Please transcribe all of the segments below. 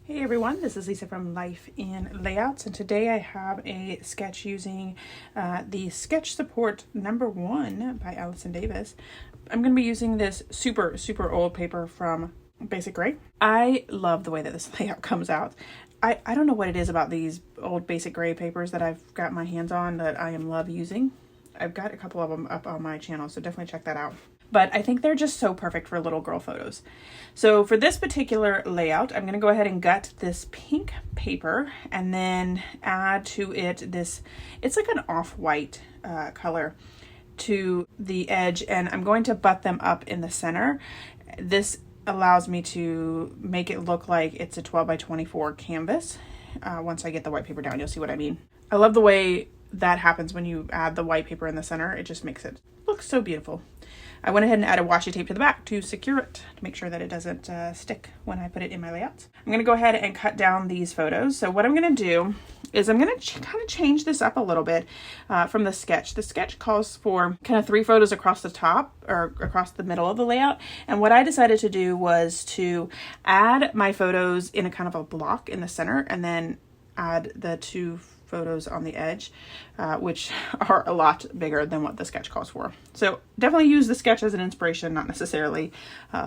Hey everyone, this is Lisa from Life in Layouts, and today I have a sketch using the Sketch Support #1 by Allison Davis. I'm going to be using this super old paper from Basic Gray. I love the way that this layout comes out. I don't know what it is about these old Basic Gray papers that I've got my hands on that I love using. I've got a couple of them up on my channel, so definitely check that out. But I think they're just so perfect for little girl photos. So for this particular layout, I'm going to go ahead and gut this pink paper and then add to it this, it's like an off-white color to the edge, and I'm going to butt them up in the center. This allows me to make it look like it's a 12 by 24 canvas. Once I get the white paper down, you'll see what I mean. I love the way that happens when you add the white paper in the center. It just makes it look so beautiful. I went ahead and added washi tape to the back to secure it, to make sure that it doesn't stick when I put it in my layouts. I'm going to go ahead and cut down these photos. So what I'm going to do is I'm going to kind of change this up a little bit from the sketch. The sketch calls for kind of 3 photos across the top or across the middle of the layout. And what I decided to do was to add my photos in a kind of a block in the center and then add the 2 photos on the edge, which are a lot bigger than what the sketch calls for. So definitely use the sketch as an inspiration, not necessarily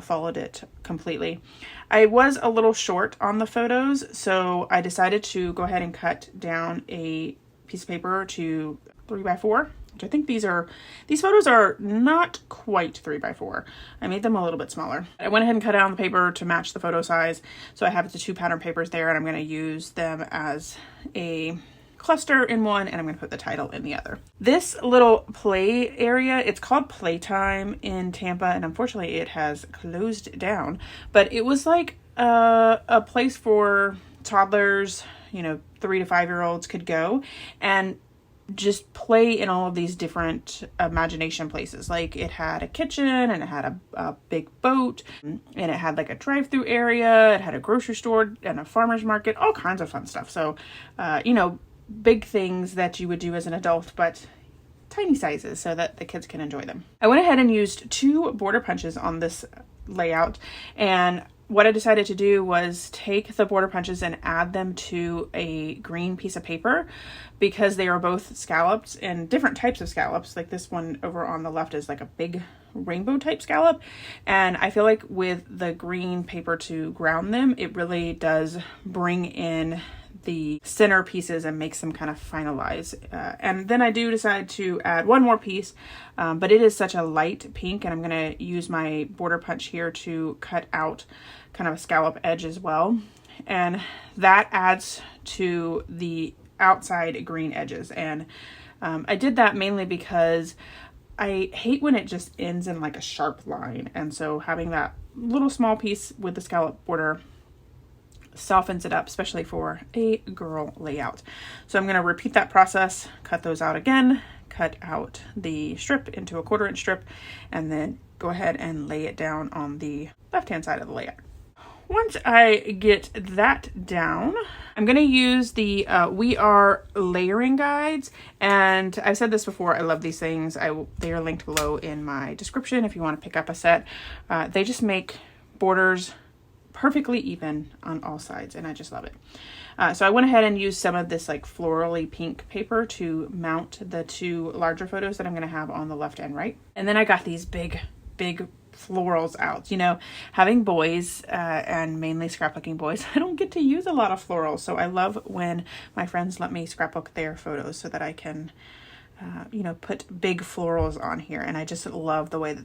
followed it completely. I was a little short on the photos, so I decided to go ahead and cut down a piece of paper to 3x4. I think these photos are not quite 3x4. I made them a little bit smaller. I went ahead and cut down the paper to match the photo size. So I have the 2 pattern papers there, and I'm going to use them as a cluster in one, and I'm going to put the title in the other. This little play area, it's called Playtime in Tampa, and unfortunately it has closed down, but it was like a place for toddlers, 3 to 5-year-olds could go and just play in all of these different imagination places. Like it had a kitchen, and it had a big boat, and it had like a drive-through area, it had a grocery store and a farmer's market, all kinds of fun stuff. So, big things that you would do as an adult, but tiny sizes so that the kids can enjoy them. I went ahead and used 2 border punches on this layout, and what I decided to do was take the border punches and add them to a green piece of paper because they are both scallops and different types of scallops. Like this one over on the left is like a big rainbow type scallop, and I feel like with the green paper to ground them, it really does bring in the center pieces and makes them kind of finalize. And then I do decide to add one more piece, but it is such a light pink, and I'm going to use my border punch here to cut out kind of a scallop edge as well. And that adds to the outside green edges. And I did that mainly because I hate when it just ends in like a sharp line. And so having that little small piece with the scallop border softens it up, especially for a girl layout. So I'm going to repeat that process, cut those out again, cut out the strip into a 1/4 inch strip, and then go ahead and lay it down on the left-hand side of the layout. Once I get that down, I'm going to use the We Are layering guides, and I've said this before, I love these things. They are linked below in my description if you want to pick up a set. They just make borders perfectly even on all sides, and I just love it. So I went ahead and used some of this like florally pink paper to mount the 2 larger photos that I'm going to have on the left and right. And then I got these big florals out. Having boys and mainly scrapbooking boys, I don't get to use a lot of florals, so I love when my friends let me scrapbook their photos so that I can put big florals on here. And I just love the way that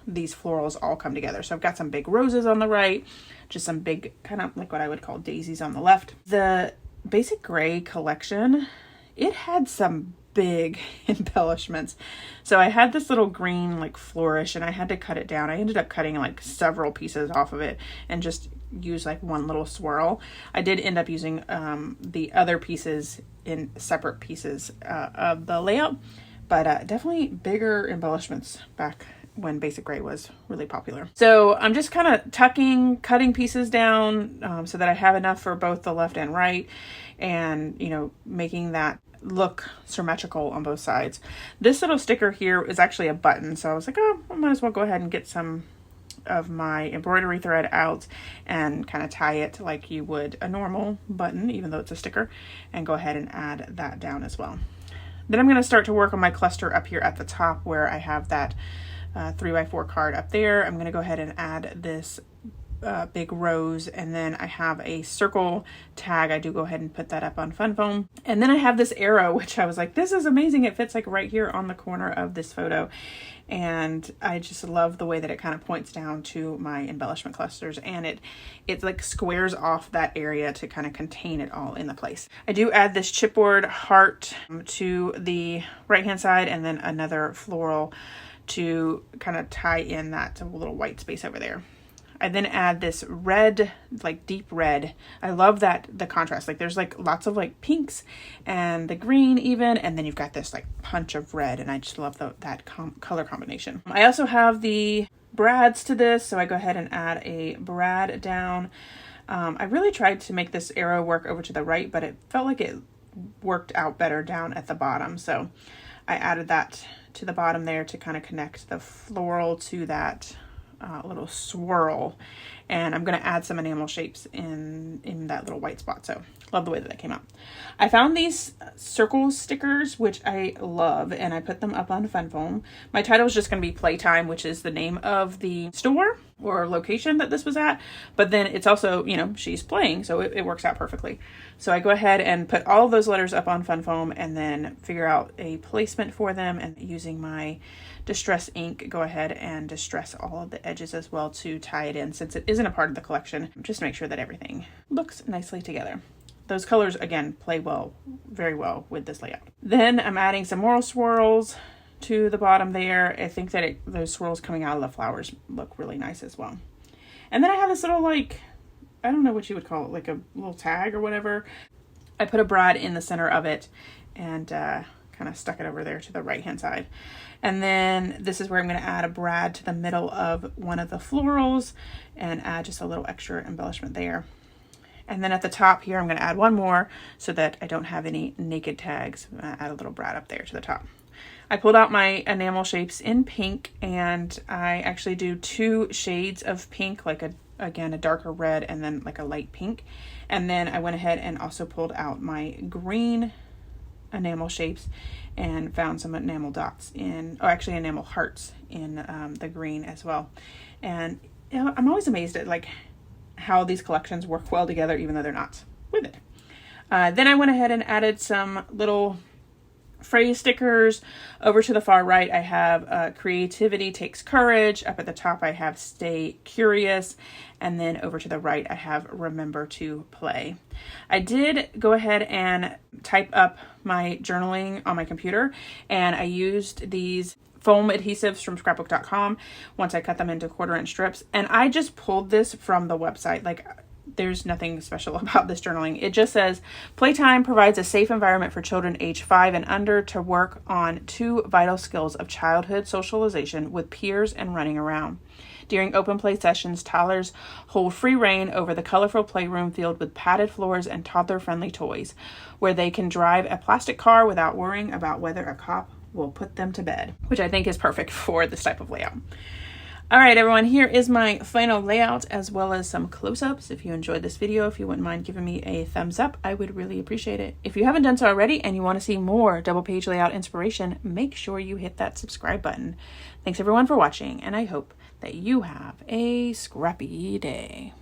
these florals all come together. So I've got some big roses on the right, just some big kind of like what I would call daisies on the left. The Basic Gray collection, it had some big embellishments. So I had this little green like flourish, and I had to cut it down. I ended up cutting like several pieces off of it and just use like one little swirl. I did end up using the other pieces in separate pieces of the layout, but definitely bigger embellishments back when Basic Gray was really popular. So I'm just kind of cutting pieces down so that I have enough for both the left and right, and making that look symmetrical on both sides. This little sticker here is actually a button, so I was like, oh, I might as well go ahead and get some of my embroidery thread out and kind of tie it like you would a normal button, even though it's a sticker, and go ahead and add that down as well. Then I'm going to start to work on my cluster up here at the top where I have that 3x4 card up there. I'm going to go ahead and add this big rose, and then I have a circle tag. I do go ahead and put that up on fun foam, and then I have this arrow, which I was like, this is amazing. It fits like right here on the corner of this photo, and I just love the way that it kind of points down to my embellishment clusters, and it like squares off that area to kind of contain it all in the place. I do add this chipboard heart to the right hand side, and then another floral to kind of tie in that little white space over there. I then add this red, like deep red. I love that, the contrast, like there's like lots of like pinks and the green even, and then you've got this like punch of red, and I just love that color combination. I also have the brads to this, so I go ahead and add a brad down. I really tried to make this arrow work over to the right, but it felt like it worked out better down at the bottom, so I added that to the bottom there to kind of connect the floral to that little swirl, and I'm going to add some enamel shapes in that little white spot. So love the way that came out. I found these circle stickers, which I love, and I put them up on fun foam. My title is just going to be Playtime, which is the name of the store or location that this was at, but then it's also, you know, she's playing, so it works out perfectly. So I go ahead and put all of those letters up on fun foam and then figure out a placement for them, and using my distress ink, go ahead and distress all of the edges as well to tie it in, since it isn't a part of the collection, just to make sure that everything looks nicely together. Those colors, again, play well, very well with this layout. Then I'm adding some more swirls to the bottom there. I think that those swirls coming out of the flowers look really nice as well. And then I have this little, like, I don't know what you would call it, like a little tag or whatever. I put a brad in the center of it and kind of stuck it over there to the right hand side. And then this is where I'm going to add a brad to the middle of one of the florals and add just a little extra embellishment there. And then at the top here, I'm going to add one more so that I don't have any naked tags. I'm going to add a little brad up there to the top. I pulled out my enamel shapes in pink, and I actually do 2 shades of pink, like again a darker red and then like a light pink. And then I went ahead and also pulled out my green enamel shapes and found some enamel dots actually enamel hearts in the green as well. And you know, I'm always amazed at like how these collections work well together, even though they're not with it. Then I went ahead and added some little phrase stickers. Over to the far right, I have Creativity Takes Courage. Up at the top, I have Stay Curious. And then over to the right, I have Remember to Play. I did go ahead and type up my journaling on my computer, and I used these foam adhesives from scrapbook.com once I cut them into 1/4-inch strips. And I just pulled this from the website. Like, there's nothing special about this journaling. It just says, Playtime provides a safe environment for children age 5 and under to work on 2 vital skills of childhood socialization with peers and running around. During open play sessions, toddlers hold free reign over the colorful playroom filled with padded floors and toddler-friendly toys, where they can drive a plastic car without worrying about whether a cop will put them to bed, which I think is perfect for this type of layout. All right, everyone, here is my final layout as well as some close-ups. If you enjoyed this video, if you wouldn't mind giving me a thumbs up, I would really appreciate it. If you haven't done so already and you want to see more double page layout inspiration, make sure you hit that subscribe button. Thanks everyone for watching, and I hope that you have a scrappy day.